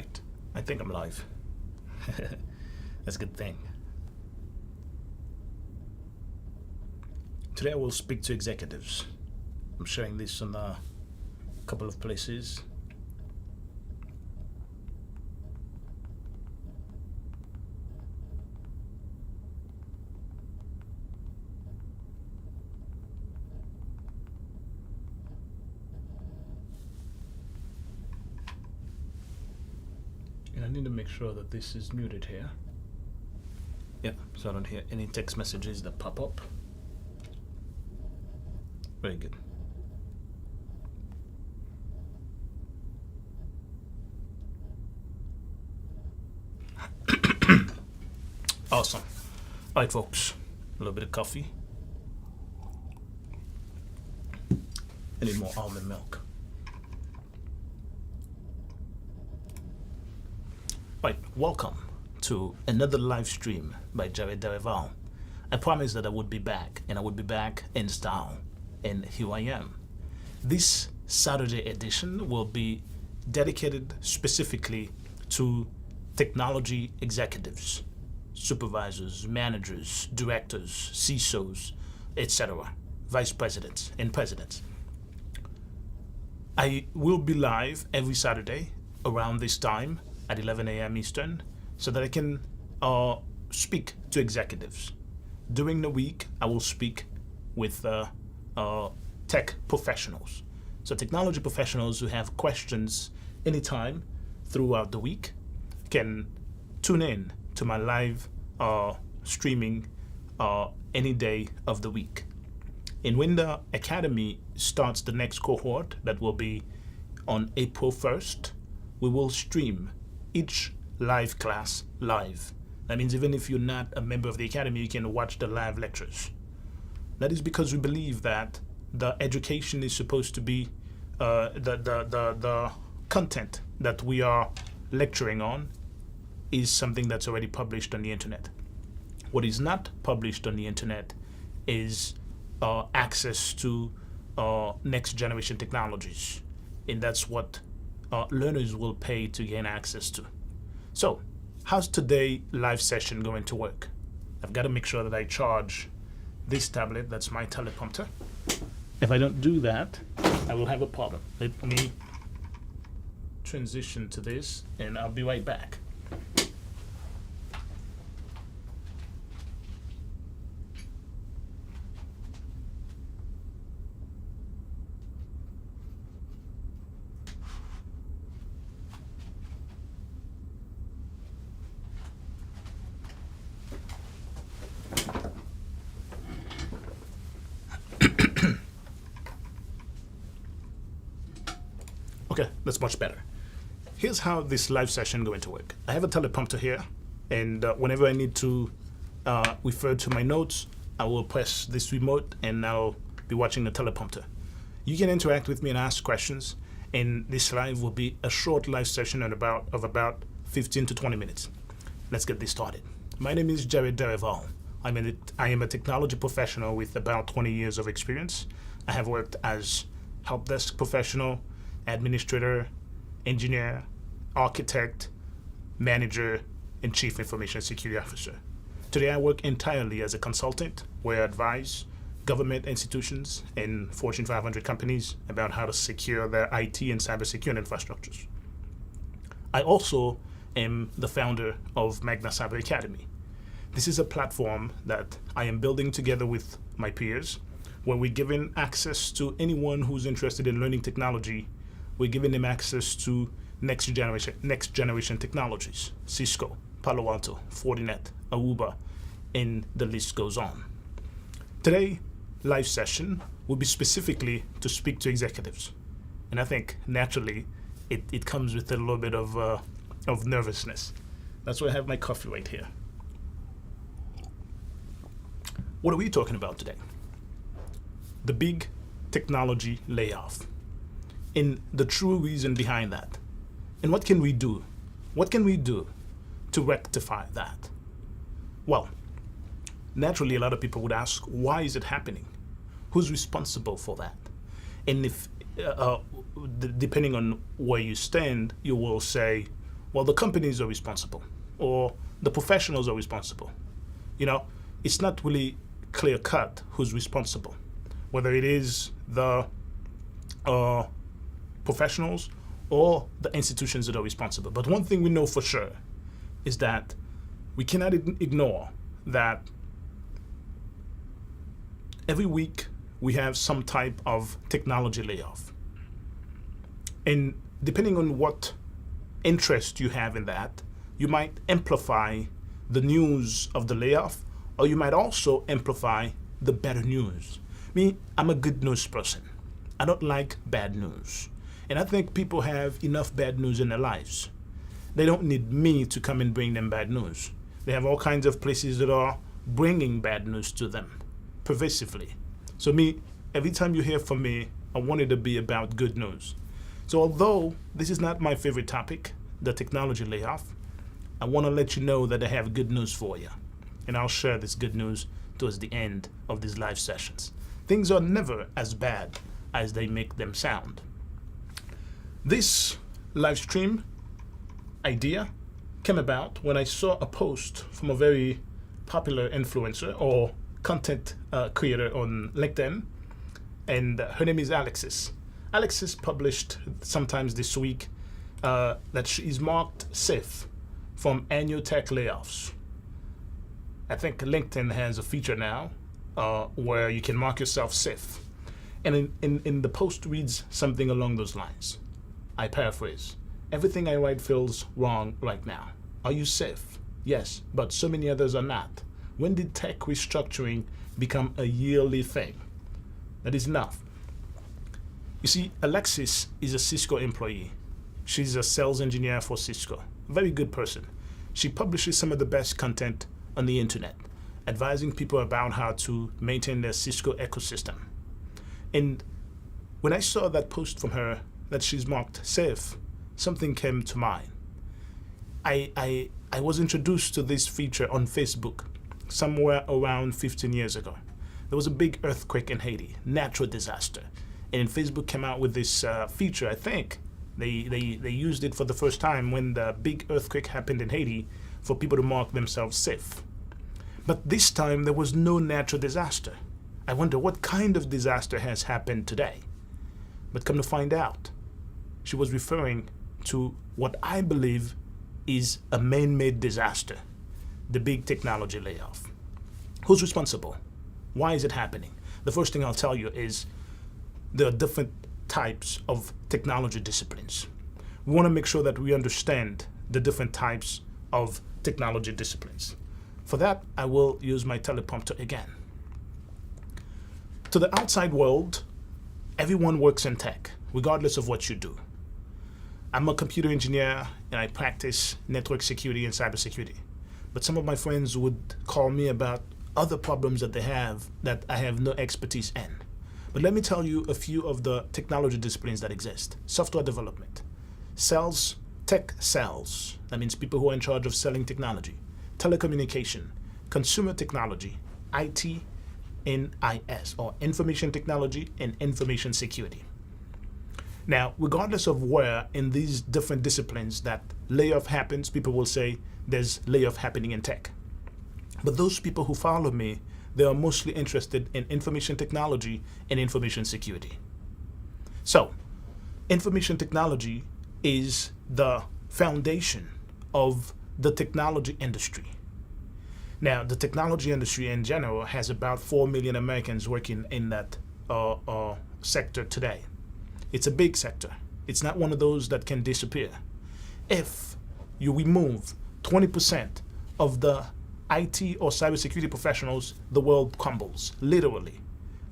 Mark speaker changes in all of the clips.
Speaker 1: Right. I think I'm live. That's a good thing. Today I will speak to executives. I'm sharing this on a couple of places. And I need to make sure that this is muted here. Yeah, so I don't hear any text messages that pop up. Very good. Awesome. All right, folks. A little bit of coffee. I need more almond milk. Right, welcome to another live stream by Jared Derival. I promised that I would be back, and I would be back in style, and here I am. This Saturday edition will be dedicated specifically to technology executives, supervisors, managers, directors, CISOs, etc., vice presidents, and presidents. I will be live every Saturday around this time at 11 a.m. Eastern, so that I can speak to executives. During the week, I will speak with tech professionals. So technology professionals who have questions anytime throughout the week can tune in to my live streaming any day of the week. And when the Academy starts the next cohort, that will be on April 1st, we will stream each live class live. That means even if you're not a member of the Academy, you can watch the live lectures. That is because we believe that the education is supposed to be the content that we are lecturing on is something that's already published on the internet. What is not published on the internet is access to next generation technologies, and that's what learners will pay to gain access to. So, how's today live session going to work? I've got to make sure that I charge this tablet, that's my teleprompter. If I don't do that, I will have a problem. Let me transition to this, and I'll be right back. Okay, that's much better. Here's how this live session is going to work. I have a teleprompter here, and whenever I need to refer to my notes, I will press this remote and I'll be watching the teleprompter. You can interact with me and ask questions, and this live will be a short live session of about 15 to 20 minutes. Let's get this started. My name is Jared Derival. I am a technology professional with about 20 years of experience. I have worked as help desk professional, administrator, engineer, architect, manager, and chief information security officer. Today I work entirely as a consultant where I advise government institutions and Fortune 500 companies about how to secure their IT and cybersecurity infrastructures. I also am the founder of Magna Cyber Academy. This is a platform that I am building together with my peers, where we're giving access to anyone who's interested in learning technology. We're giving them access to next generation technologies, Cisco, Palo Alto, Fortinet, Aruba, and the list goes on. Today, live session will be specifically to speak to executives. And I think naturally it comes with a little bit of nervousness. That's why I have my coffee right here. What are we talking about today? The big technology layoff, and the true reason behind that. And what can we do? What can we do to rectify that? Well, naturally, a lot of people would ask, why is it happening? Who's responsible for that? And if, depending on where you stand, you will say, Well, the companies are responsible, or the professionals are responsible. You know, it's not really clear cut who's responsible, whether it is the professionals or the institutions that are responsible. But one thing we know for sure is that we cannot ignore that every week we have some type of technology layoff. And depending on what interest you have in that, you might amplify the news of the layoff, or you might also amplify the better news. Me, I'm a good news person. I don't like bad news. And I think people have enough bad news in their lives. They don't need me to come and bring them bad news. They have all kinds of places that are bringing bad news to them pervasively. So me, every time you hear from me, I want it to be about good news. So although this is not my favorite topic, the technology layoff, I want to let you know that I have good news for you. And I'll share this good news towards the end of these live sessions. Things are never as bad as they make them sound. This live stream idea came about when I saw a post from a very popular influencer or content creator on LinkedIn, and her name is Alexis. Alexis published sometimes this week that she is marked safe from annual tech layoffs. I think LinkedIn has a feature now where you can mark yourself safe. And in the post reads something along those lines. I paraphrase. Everything I write feels wrong right now. Are you safe? Yes, but so many others are not. When did tech restructuring become a yearly thing? That is enough. You see, Alexis is a Cisco employee. She's a sales engineer for Cisco. A very good person. She publishes some of the best content on the internet, advising people about how to maintain their Cisco ecosystem. And when I saw that post from her that she's marked safe, something came to mind. I was introduced to this feature on Facebook somewhere around 15 years ago. There was a big earthquake in Haiti, natural disaster. And Facebook came out with this feature. I think they used it for the first time when the big earthquake happened in Haiti for people to mark themselves safe. But this time there was no natural disaster. I wonder what kind of disaster has happened today. But come to find out, she was referring to what I believe is a man-made disaster, the big technology layoff. Who's responsible? Why is it happening? The first thing I'll tell you is there are different types of technology disciplines. We want to make sure that we understand the different types of technology disciplines. For that, I will use my teleprompter again. To the outside world, everyone works in tech, regardless of what you do. I'm a computer engineer and I practice network security and cybersecurity. But some of my friends would call me about other problems that they have that I have no expertise in. But let me tell you a few of the technology disciplines that exist. Software development, sales, tech sales. That means people who are in charge of selling technology. Telecommunication, consumer technology, IT, NIS, or information technology and information security. Now, regardless of where in these different disciplines that layoff happens, people will say there's layoff happening in tech. But those people who follow me, they are mostly interested in information technology and information security. So, information technology is the foundation of the technology industry. Now, the technology industry in general has about 4 million Americans working in that sector today. It's a big sector. It's not one of those that can disappear. If you remove 20% of the IT or cybersecurity professionals, the world crumbles, literally.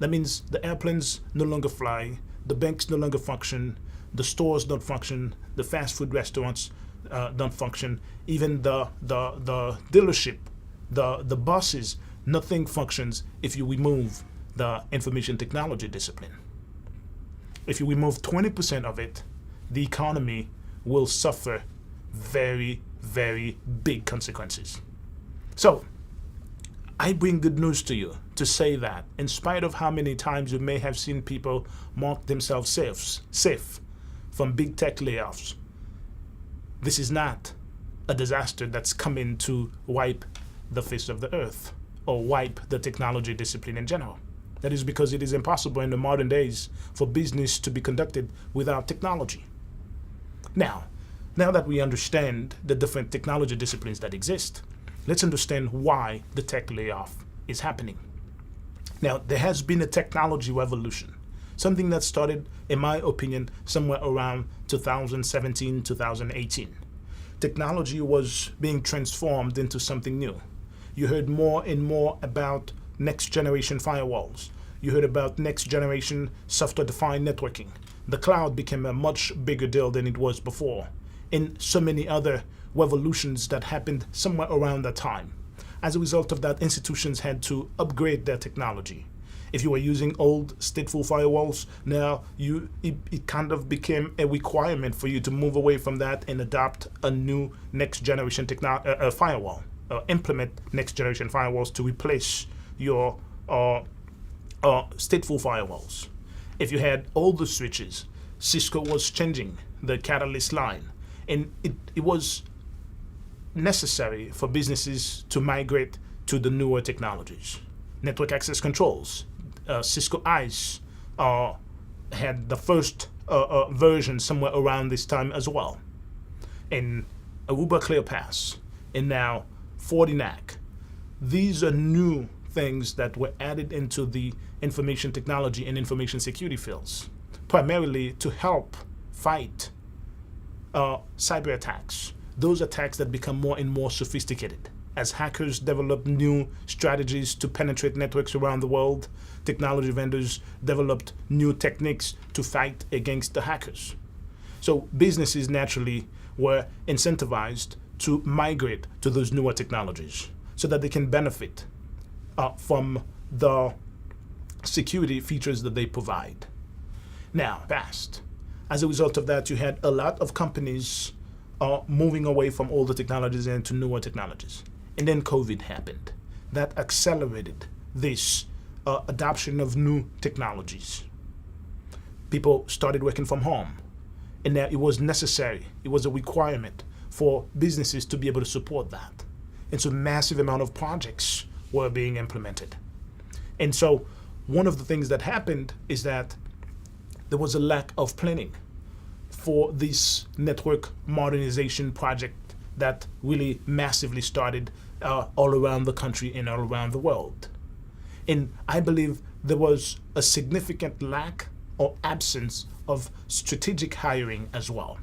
Speaker 1: That means the airplanes no longer fly, the banks no longer function, the stores don't function, the fast food restaurants don't function, even the dealership, the buses, nothing functions if you remove the information technology discipline. If you remove 20% of it, the economy will suffer very, very big consequences. So, I bring good news to you to say that in spite of how many times you may have seen people mark themselves safe from big tech layoffs, this is not a disaster that's coming to wipe the face of the earth or wipe the technology discipline in general. That is because it is impossible in the modern days for business to be conducted without technology. Now that we understand the different technology disciplines that exist, let's understand why the tech layoff is happening. Now, there has been a technology revolution, something that started, in my opinion, somewhere around 2017, 2018. Technology was being transformed into something new. You heard more and more about next generation firewalls. You heard about next generation software defined networking. The cloud became a much bigger deal than it was before, and so many other revolutions that happened somewhere around that time. As a result of that, institutions had to upgrade their technology. If you were using old stateful firewalls, now it kind of became a requirement for you to move away from that and adopt a new next generation firewall, implement next generation firewalls to replace your stateful firewalls. If you had older switches, Cisco was changing the Catalyst line, and it was necessary for businesses to migrate to the newer technologies. Network access controls, Cisco ICE had the first version somewhere around this time as well. And Aruba ClearPass, and now FortiNAC. These are new things that were added into the information technology and information security fields, primarily to help fight cyber attacks, those attacks that become more and more sophisticated. As hackers develop new strategies to penetrate networks around the world, technology vendors developed new techniques to fight against the hackers. So businesses naturally were incentivized to migrate to those newer technologies so that they can benefit from the security features that they provide. Now, fast. As a result of that, you had a lot of companies moving away from older technologies and to newer technologies. And then COVID happened. That accelerated this adoption of new technologies. People started working from home, and that it was necessary, it was a requirement for businesses to be able to support that. And so massive amount of projects were being implemented. And so one of the things that happened is that there was a lack of planning for this network modernization project that really massively started all around the country and all around the world. And I believe there was a significant lack or absence of strategic hiring as well.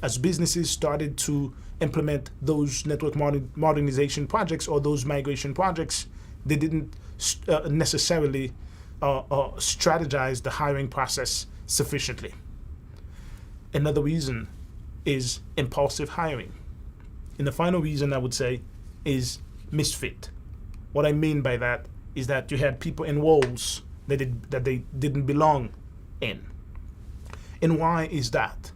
Speaker 1: As businesses started to implement those network modernization projects or those migration projects, they didn't necessarily strategize the hiring process sufficiently. Another reason is impulsive hiring. And the final reason I would say is misfit. What I mean by that is that you had people in roles that they didn't belong in. And why is that?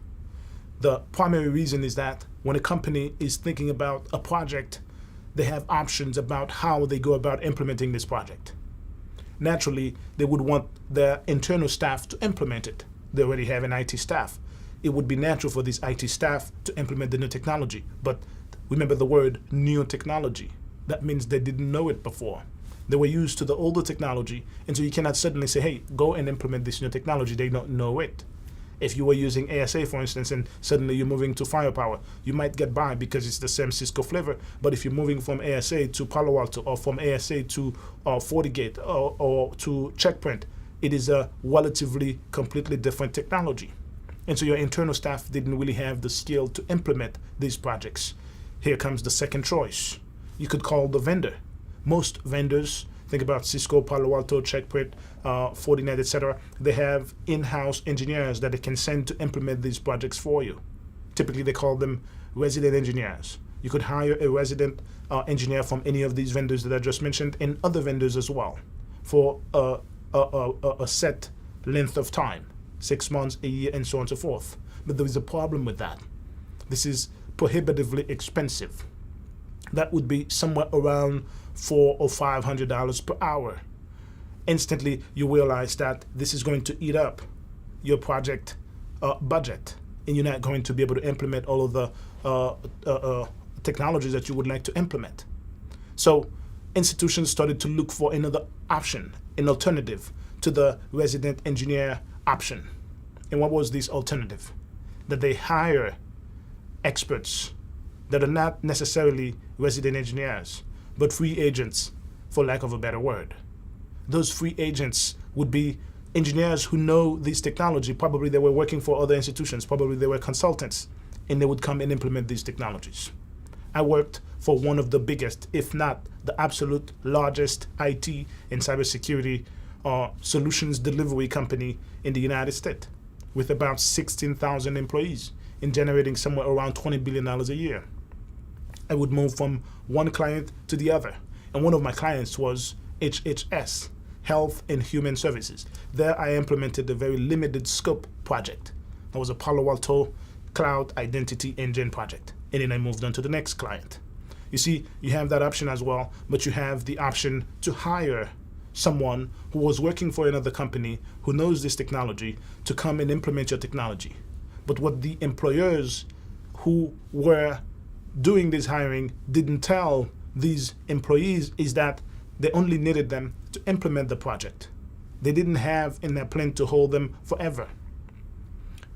Speaker 1: The primary reason is that when a company is thinking about a project, they have options about how they go about implementing this project. Naturally, they would want their internal staff to implement it. They already have an IT staff. It would be natural for this IT staff to implement the new technology. But remember the word new technology. That means they didn't know it before. They were used to the older technology, and so you cannot suddenly say, hey, go and implement this new technology. They don't know it. If you were using ASA, for instance, and suddenly you're moving to Firepower, you might get by because it's the same Cisco flavor. But if you're moving from ASA to Palo Alto, or from ASA to FortiGate, or to Checkpoint, it is a relatively completely different technology. And so your internal staff didn't really have the skill to implement these projects. Here comes the second choice. You could call the vendor. Most vendors, think about Cisco, Palo Alto, Checkpoint, Fortinet, etc. They have in-house engineers that they can send to implement these projects for you. Typically, they call them resident engineers. You could hire a resident engineer from any of these vendors that I just mentioned, and other vendors as well, for a set length of time, 6 months, a year, and so on and so forth. But there is a problem with that. This is prohibitively expensive. That would be somewhere around $400 or $500 per hour. Instantly, you realize that this is going to eat up your project budget, and you're not going to be able to implement all of the technologies that you would like to implement. So institutions started to look for another option, an alternative to the resident engineer option. And what was this alternative? That they hire experts that are not necessarily resident engineers, but free agents, for lack of a better word. Those free agents would be engineers who know this technology. Probably they were working for other institutions, probably they were consultants, and they would come and implement these technologies. I worked for one of the biggest, if not the absolute largest IT and cybersecurity solutions delivery company in the United States, with about 16,000 employees and generating somewhere around $20 billion a year. I would move from one client to the other. And one of my clients was HHS, Health and Human Services. There I implemented a very limited scope project. That was a Palo Alto Cloud Identity Engine project. And then I moved on to the next client. You see, you have that option as well, but you have the option to hire someone who was working for another company who knows this technology to come and implement your technology. But what the employers who were doing this hiring didn't tell these employees is that they only needed them to implement the project. They didn't have in their plan to hold them forever.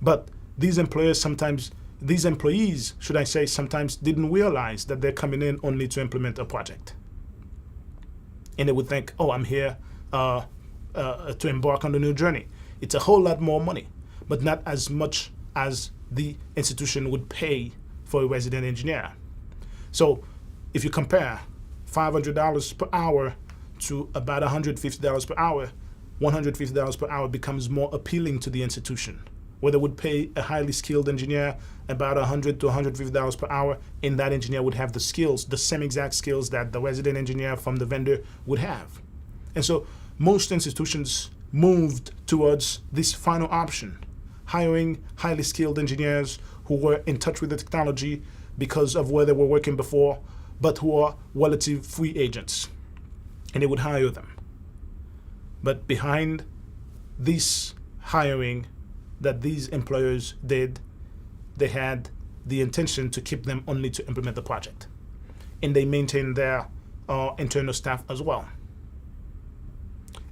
Speaker 1: But these employees, sometimes didn't realize that they're coming in only to implement a project. And they would think, oh, I'm here to embark on a new journey. It's a whole lot more money, but not as much as the institution would pay for a resident engineer. So if you compare $500 per hour to about $150 per hour, $150 per hour becomes more appealing to the institution, where they would pay a highly skilled engineer about $100 to $150 per hour, and that engineer would have the skills, the same exact skills that the resident engineer from the vendor would have. And so most institutions moved towards this final option, hiring highly skilled engineers who were in touch with the technology because of where they were working before, but who are relative free agents, and they would hire them. But behind this hiring that these employers did, they had the intention to keep them only to implement the project. And they maintained their internal staff as well.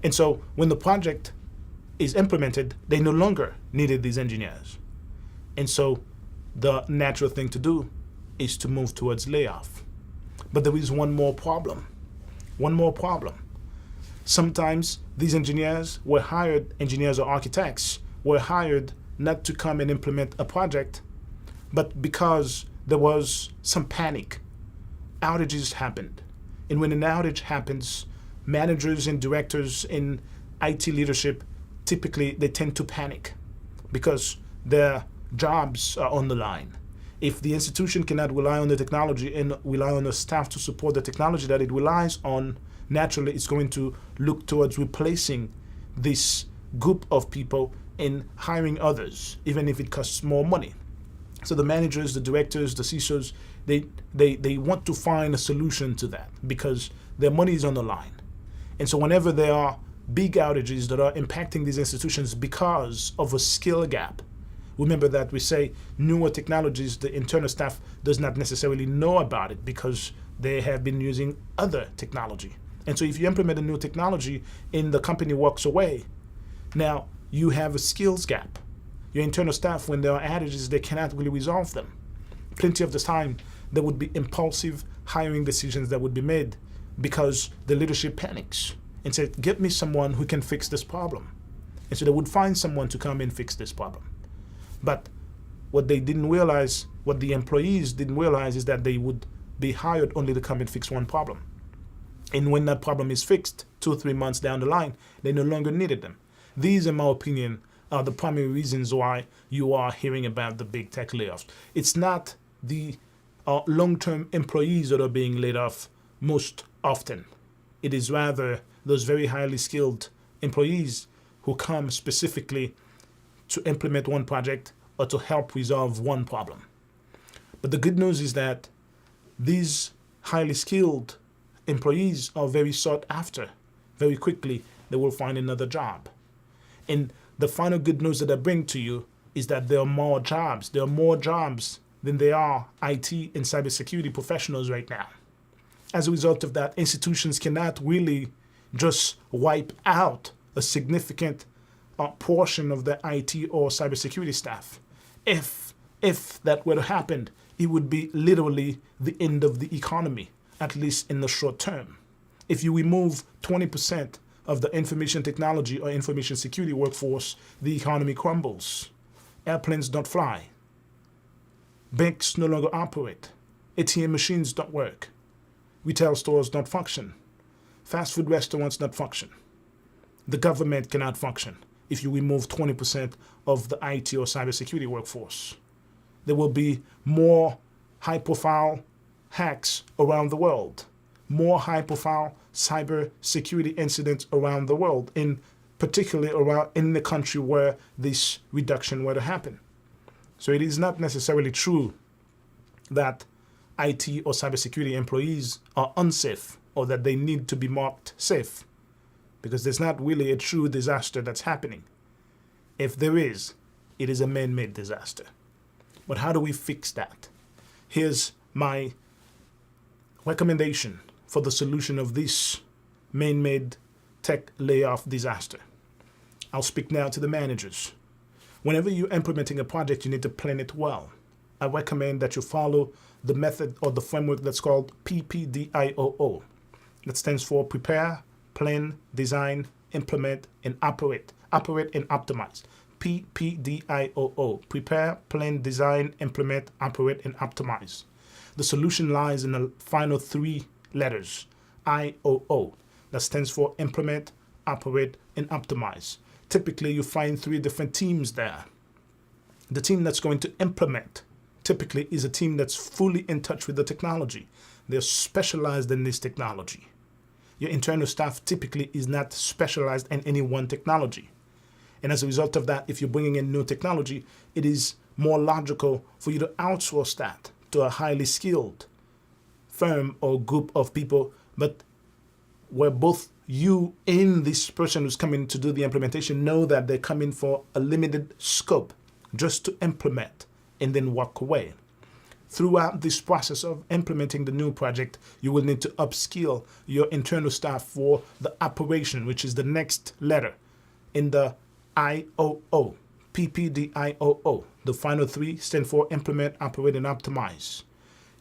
Speaker 1: And so when the project is implemented, they no longer needed these engineers. And so the natural thing to do is to move towards layoff. But there is one more problem. Sometimes these engineers were hired, engineers or architects, were hired not to come and implement a project, but because there was some panic, outages happened. And when an outage happens, managers and directors in IT leadership, typically they tend to panic because their jobs are on the line. If the institution cannot rely on the technology and rely on the staff to support the technology that it relies on, naturally it's going to look towards replacing this group of people and hiring others, even if it costs more money. So the managers, the directors, the CISOs, they want to find a solution to that because their money is on the line. And so whenever there are big outages that are impacting these institutions because of a skill gap, remember that we say newer technologies, the internal staff does not necessarily know about it because they have been using other technology. And so if you implement a new technology and the company walks away, now you have a skills gap. Your internal staff, when there are outages, they cannot really resolve them. Plenty of the time, there would be impulsive hiring decisions that would be made because the leadership panics and said, get me someone who can fix this problem. And so they would find someone to come and fix this problem. But what they didn't realize, what the employees didn't realize, is that they would be hired only to come and fix one problem. And when that problem is fixed, 2 or 3 months down the line, they no longer needed them. These, in my opinion, are the primary reasons why you are hearing about the big tech layoffs. It's not the long-term employees that are being laid off most often. It is rather those very highly skilled employees who come specifically to implement one project or to help resolve one problem. But the good news is that these highly skilled employees are very sought after. Very quickly, they will find another job. And the final good news that I bring to you is that there are more jobs. There are more jobs than there are IT and cybersecurity professionals right now. As a result of that, institutions cannot really just wipe out a significant portion of the IT or cybersecurity staff. If that were to happen, it would be literally the end of the economy, at least in the short term. If you remove 20% of the information technology or information security workforce, the economy crumbles. Airplanes don't fly. Banks no longer operate. ATM machines don't work. Retail stores don't function. Fast food restaurants don't function. The government cannot function if you remove 20% of the IT or cybersecurity workforce. There will be more high-profile hacks around the world, more high-profile cyber security incidents around the world, in particularly around in the country where this reduction were to happen. So it is not necessarily true that IT or cybersecurity employees are unsafe or that they need to be marked safe, because there's not really a true disaster that's happening. If there is, it is a man-made disaster. But how do we fix that? Here's my recommendation for the solution of this man-made tech layoff disaster. I'll speak now to the managers. Whenever you're implementing a project, you need to plan it well. I recommend that you follow the method or the framework that's called PPDIOO. That stands for Prepare, Plan, Design, Implement, and Operate. Operate and Optimize. PPDIOO. Prepare, Plan, Design, Implement, Operate, and Optimize. The solution lies in the final three letters, IOO. That stands for Implement, Operate, and Optimize. Typically, you find three different teams there. The team that's going to implement typically is a team that's fully in touch with the technology. They're specialized in this technology. Your internal staff typically is not specialized in any one technology. And as a result of that, if you're bringing in new technology, it is more logical for you to outsource that to a highly skilled firm or group of people, but where both you and this person who's coming to do the implementation know that they're coming for a limited scope just to implement and then walk away. Throughout this process of implementing the new project, you will need to upskill your internal staff for the operation, which is the next letter in the IOO, PPDIOO. The final three stand for Implement, Operate, and Optimize.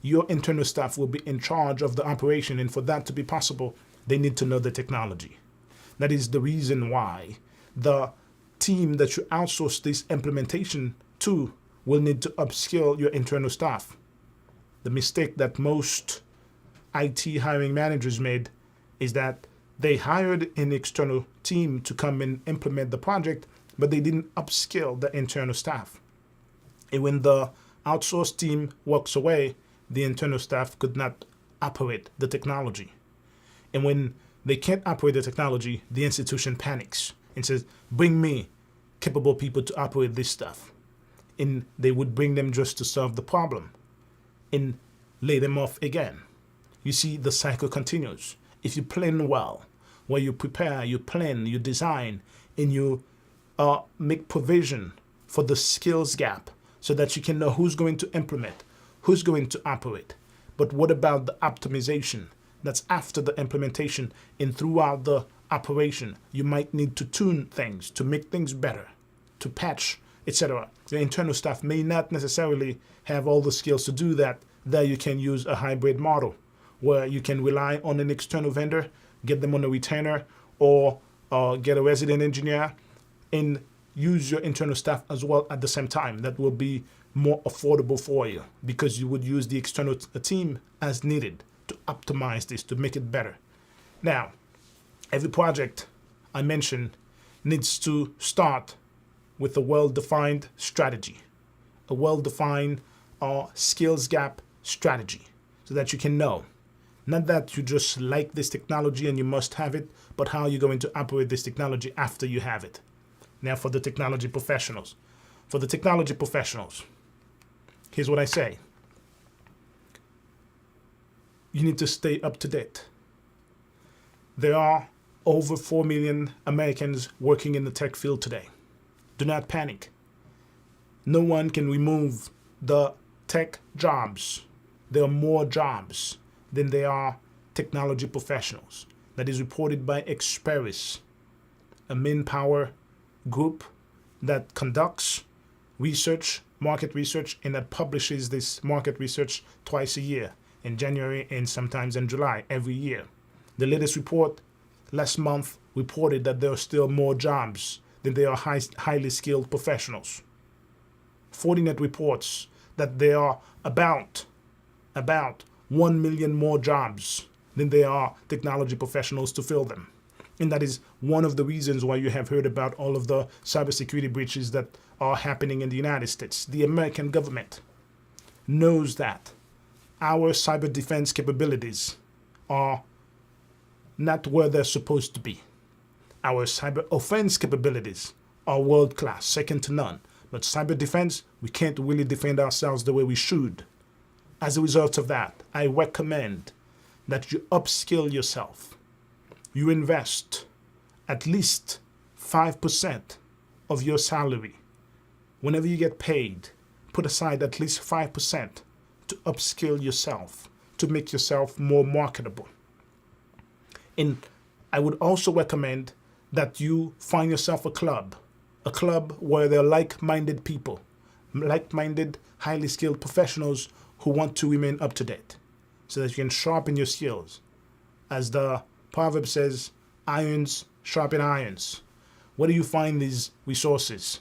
Speaker 1: Your internal staff will be in charge of the operation, and for that to be possible, they need to know the technology. That is the reason why the team that you outsource this implementation to will need to upskill your internal staff. The mistake that most IT hiring managers made is that they hired an external team to come and implement the project, but they didn't upskill the internal staff. And when the outsourced team walks away, the internal staff could not operate the technology. And when they can't operate the technology, the institution panics and says, bring me capable people to operate this stuff. And they would bring them just to solve the problem and lay them off again. You see, the cycle continues. If you plan well, where you prepare, you plan, you design, and you make provision for the skills gap so that you can know who's going to implement, who's going to operate. But what about the optimization? That's after the implementation and throughout the operation. You might need to tune things, to make things better, to patch, etc. The internal staff may not necessarily have all the skills to do that. There you can use a hybrid model where you can rely on an external vendor, get them on a retainer, or get a resident engineer and use your internal staff as well at the same time. That will be more affordable for you because you would use the external team as needed to optimize this, to make it better. Now, every project I mentioned needs to start with a well-defined strategy, a well-defined skills gap strategy, so that you can know, not that you just like this technology and you must have it, but how you're going to operate this technology after you have it. Now for the technology professionals. For the technology professionals, here's what I say. You need to stay up to date. There are over 4 million Americans working in the tech field today. Do not panic. No one can remove the tech jobs, there are more jobs than there are technology professionals. That is reported by Experis, a manpower group that conducts research, market research, and that publishes this market research twice a year, in January and sometimes in July every year. The latest report last month reported that there are still more jobs than there are highly skilled professionals. Fortinet reports that there are about 1 million more jobs than there are technology professionals to fill them. And that is one of the reasons why you have heard about all of the cybersecurity breaches that are happening in the United States. The American government knows that our cyber defense capabilities are not where they're supposed to be. Our cyber offense capabilities are world class, second to none. But cyber defense, we can't really defend ourselves the way we should. As a result of that, I recommend that you upskill yourself. You invest at least 5% of your salary. Whenever you get paid, put aside at least 5% to upskill yourself, to make yourself more marketable. And I would also recommend that you find yourself a club where there are like-minded people, like-minded, highly skilled professionals who want to remain up to date so that you can sharpen your skills. As the proverb says, irons sharpen irons. Where do you find these resources?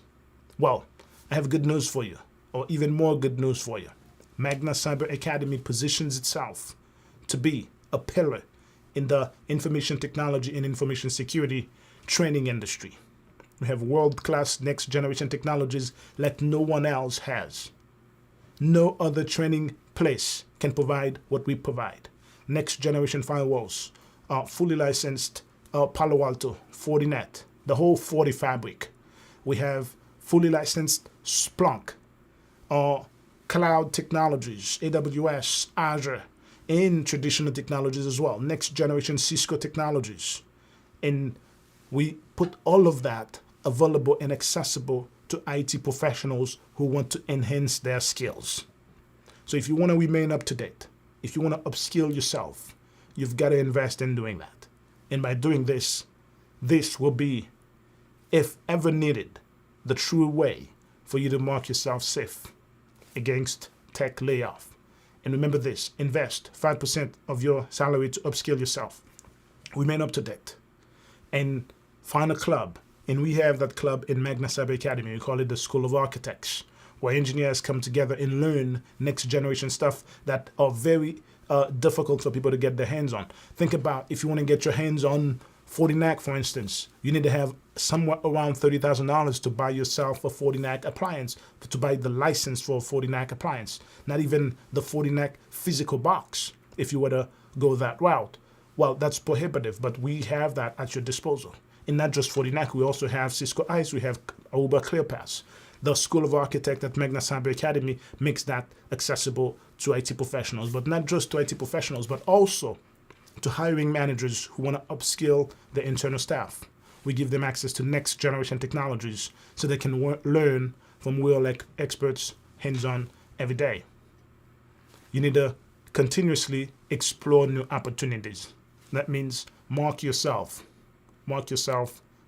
Speaker 1: Well, I have good news for you, or even more good news for you. Magna Cyber Academy positions itself to be a pillar in the information technology and information security training industry. We have world-class next-generation technologies like no one else has. No other training place can provide what we provide. Next-generation firewalls, fully licensed Palo Alto, Fortinet, the whole Forti fabric. We have fully licensed Splunk, cloud technologies, AWS, Azure, and traditional technologies as well, next-generation Cisco technologies. And we put all of that available and accessible to IT professionals who want to enhance their skills. So if you want to remain up to date, if you want to upskill yourself, you've got to invest in doing that. And by doing this, this will be, if ever needed, the true way for you to mark yourself safe against tech layoff. And remember this, invest 5% of your salary to upskill yourself. Remain up to date. And find a club. And we have that club in Magna Cyber Academy. We call it the School of Architects, where engineers come together and learn next generation stuff that are very difficult for people to get their hands on. Think about if you want to get your hands on Fortinet, for instance, you need to have somewhere around $30,000 to buy yourself a Fortinet appliance, to buy the license for a Fortinet appliance, not even the Fortinet physical box, if you were to go that route. Well, that's prohibitive, but we have that at your disposal. And not just Fortinet, we also have Cisco ICE, we have Aruba ClearPass. The School of Architect at Magna Cyber Academy makes that accessible to IT professionals, but not just to IT professionals, but also to hiring managers who want to upskill their internal staff. We give them access to next generation technologies so they can learn from real experts hands-on every day. You need to continuously explore new opportunities. That means mark yourself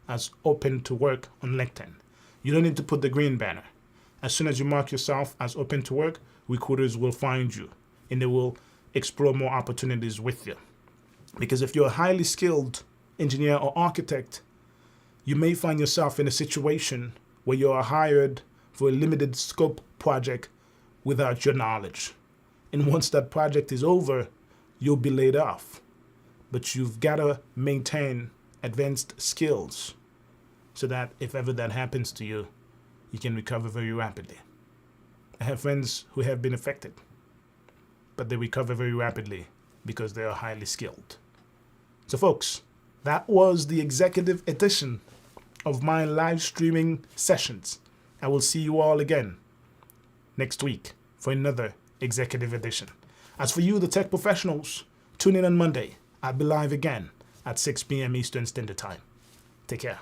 Speaker 1: as open to work on LinkedIn. You don't need to put the green banner. As soon as you mark yourself as open to work, recruiters will find you and they will explore more opportunities with you. Because if you're a highly skilled engineer or architect, you may find yourself in a situation where you are hired for a limited scope project without your knowledge. And once that project is over, you'll be laid off. But you've got to maintain advanced skills so that if ever that happens to you, you can recover very rapidly. I have friends who have been affected, but they recover very rapidly because they are highly skilled. So folks, that was the executive edition of my live streaming sessions. I will see you all again next week for another executive edition. As for you, the tech professionals, tune in on Monday. I'll be live again at 6 p.m. Eastern Standard Time. Take care.